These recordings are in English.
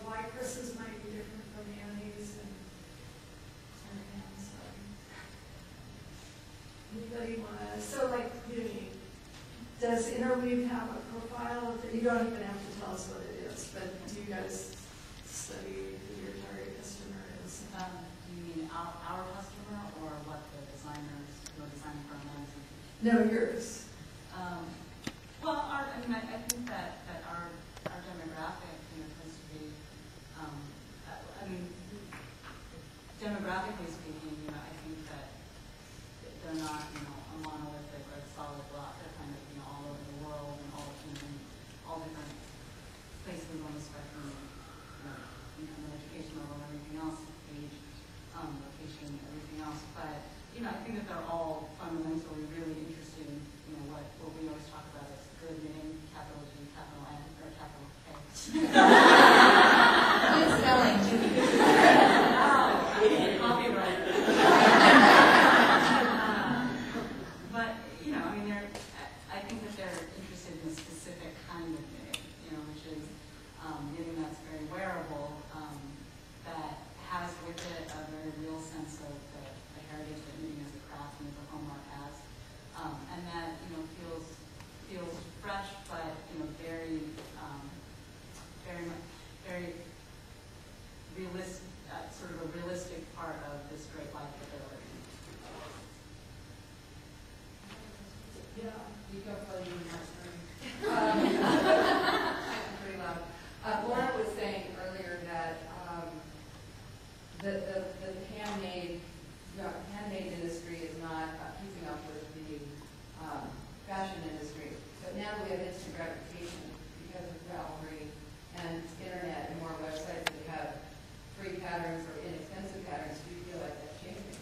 why Chris's might be different from Annie's and Anne's. Anybody want to, so like, does Interweave have a profile? You don't even have to tell us what it is, but do you guys study who your target customer is? Do you mean our customer or what the designers, the design firm is? No, yours. Well, I think that our demographic, tends to be, demographically speaking, I think that they're not, a monolithic or a solid block. They're kind of, all over the world and all different places on the spectrum, education level, everything else, age, location, everything else. But I think that they're all fundamentally really interested in what we always talk about is good knitting, capital G, capital N, or capital K. Good spelling, Judy. Copyright. But I think that they're interested in a specific kind of knitting, which is knitting that's very wearable, that has with it a very real sense of the heritage that knitting as a craft and as a home art has, and that feels fresh, but very realistic, sort of a realistic part of this great life that they're living. Yeah, you go play in my screen. I'm pretty loud. Laura was saying earlier that the handmade industry is not keeping up with the fashion industry. But now we have instant gratification because of Ravelry and internet and more websites that have free patterns or inexpensive patterns. Do you feel like that's changing?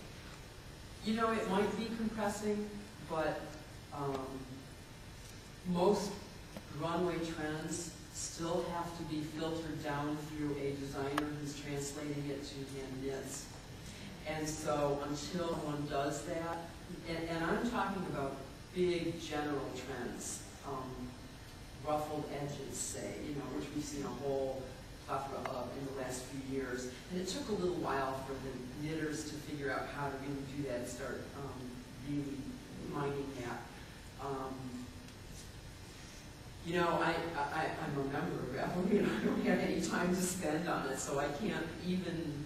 It might be compressing, but most runway trends still have to be filtered down through a designer who's translating it to hand knits. And so until one does that, and I'm talking about big general trends, ruffled edges, say, which we've seen a whole plethora of in the last few years. And it took a little while for the knitters to figure out how to really do that and start really mining that. I'm a member of Ravelry and I don't have any time to spend on it, so I can't even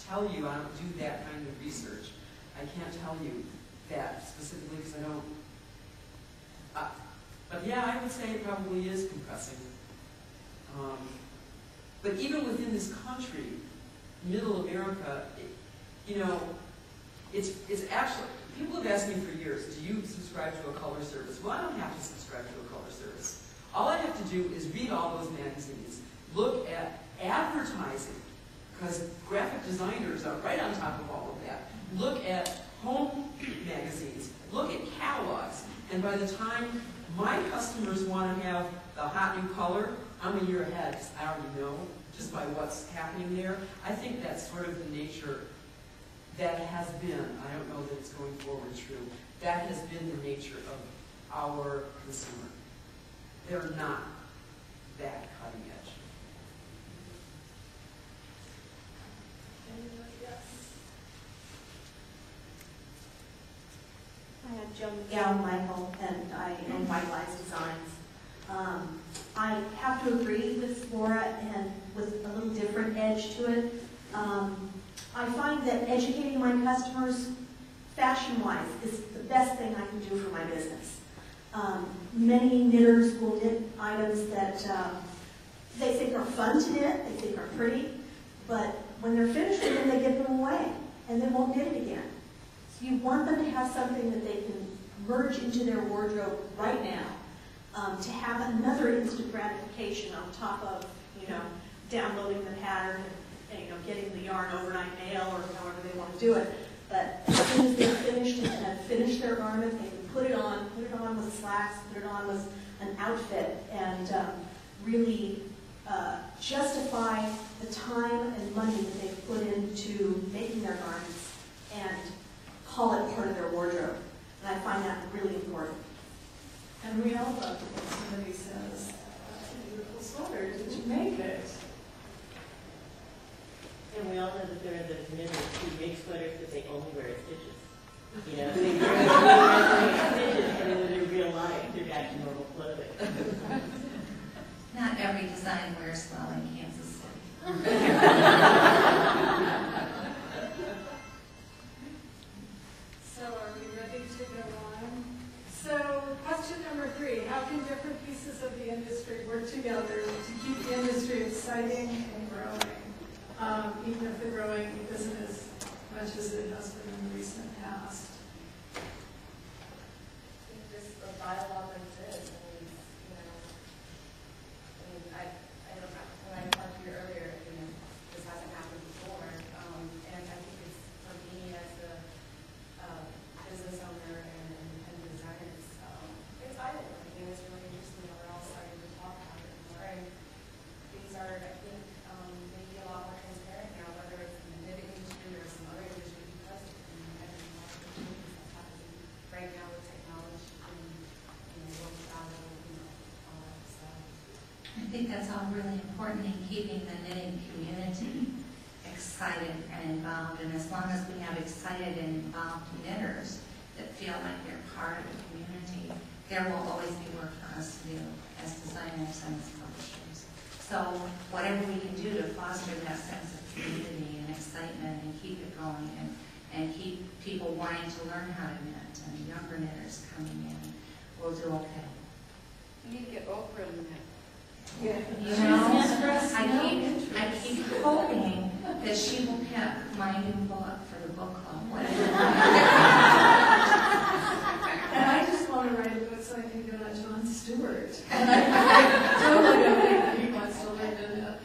tell you. I don't do that kind of research. I can't tell you that specifically because I don't. But yeah, I would say it probably is compressing. But even within this country, Middle America, it's actually, people have asked me for years, do you subscribe to a color service? Well, I don't have to subscribe to a color service. All I have to do is read all those magazines, look at advertising, because graphic designers are right on top of all of that. Look at home magazines, look at catalogs, and by the time my customers want to have the hot new color, I'm a year ahead, because I already know just by what's happening there. I think that's sort of the nature that has been, I don't know that it's going forward true, that has been the nature of our consumer. They're not that cutting edge. Hi, I'm Joan Michael, and I own White Lies Designs. I have to agree with Laura and with a little different edge to it. I find that educating my customers, fashion-wise, is the best thing I can do for my business. Many knitters will knit items that they think are fun to knit, they think are pretty, but when they're finished with them, they give them away, and they won't knit it again. So you want them to have something that they can merge into their wardrobe right now, to have another instant gratification on top of, downloading the pattern and, getting the yarn overnight mail or however they want to do it. But as soon as they're finished and have finished their garment, they can put it on with slacks, put it on with an outfit, and really justify the time and money that they've put into making their garments and call it part of their wardrobe. And I find that really important. And we all love it when somebody says, beautiful sweater, did you make it? know that they're in the community who make sweaters that they only wear as stitches. You know, they wear stitches, but in real life, they're back to normal clothing. Not every design wears well in Kansas City. So are we ready to go on? So question number 3, how can different pieces of the industry work together to keep the industry exciting and growing, even if the growing isn't as much as it has been in the recent past? I think just a dialogue like this, I don't know, when I talked to you earlier, this hasn't happened before, and I think it's, for me as a business owner and designer, it's eye-opening. I think it's really interesting that we're all starting to talk about it more, and things are, I think, maybe a lot more transparent now, whether it's in the knitting industry or some other industry, because of the changes that's happening right now with technology and world travel, all that stuff. I think that's all really important in keeping the knitting community excited and involved. And as long as we have excited and involved knitters that feel like they're part of the community, there will always be work for us to do as designers and as publishers. So whatever we can do to foster that sense of community and excitement and keep it going and keep people wanting to learn how to knit and younger knitters coming in, we'll do okay. We need to get Oprah in there. Yeah. You know, I keep hoping that she will pick my new book for the book club. Whatever. And I just want to write a book so I can go to Jon Stewart. And I totally don't think that he wants to live in it.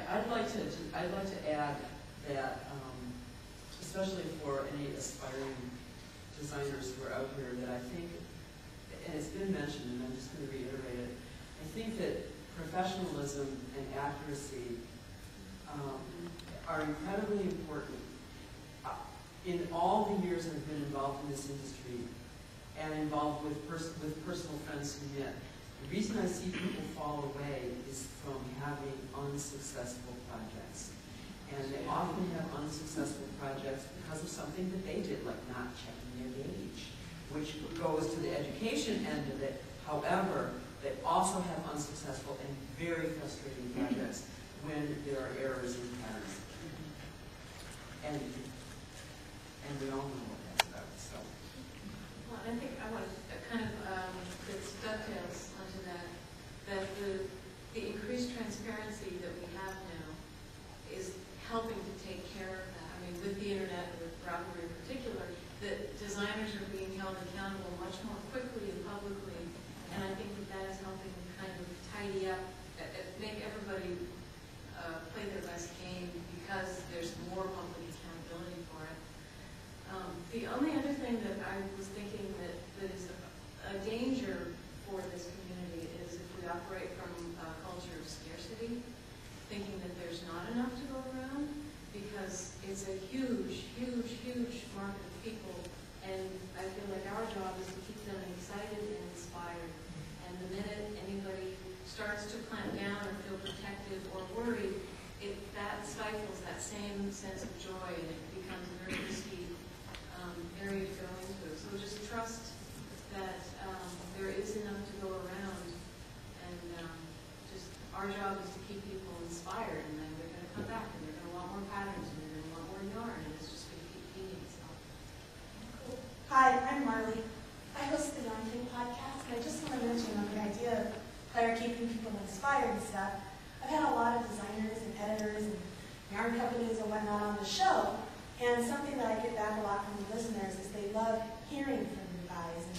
I'd like to add that, especially for any aspiring designers who are out here, that I think, and it's been mentioned, and I'm just going to reiterate it, I think that professionalism and accuracy are incredibly important. In all the years I've been involved in this industry and involved with personal friends who knit, the reason I see people fall away is from having unsuccessful projects. And they often have unsuccessful projects because of something that they did, like not checking their gauge, which goes to the education end of it. However, they also have unsuccessful and very frustrating projects when there are errors in patterns. And we all know what that's about. So. Well, I think I want to kind of this dovetails onto that the increased transparency that we have now is helping to take care of that. I mean, with the internet and with Ravelry in particular, that designers are being held accountable much more quickly and publicly, and I think that is helping kind of tidy up, make everybody play their best game because there's more public accountability for it. The only other thing that I was thinking that is a danger for this community is if we operate from a culture of scarcity, thinking that there's not enough to go around, because it's a huge, huge, huge market of people, and I feel like our job is to keep them excited and inspired. And the minute anybody starts to clamp down or feel protective or worried, that stifles that same sense of joy, and it becomes a very risky area to go into. So just trust that there is enough to go around, and just our job is to keep people inspired, and then they're going to come back, and they're going to want more patterns, and they're going to want more yarn, and it's just going to keep feeding itself. Hi, I'm Marley. I host the Yarn King podcast, and I just want to mention on the idea of Claire keeping people inspired and stuff. I've had a lot of designers and editors and yarn companies and whatnot on the show, and something that I get back a lot from the listeners is they love hearing from you guys and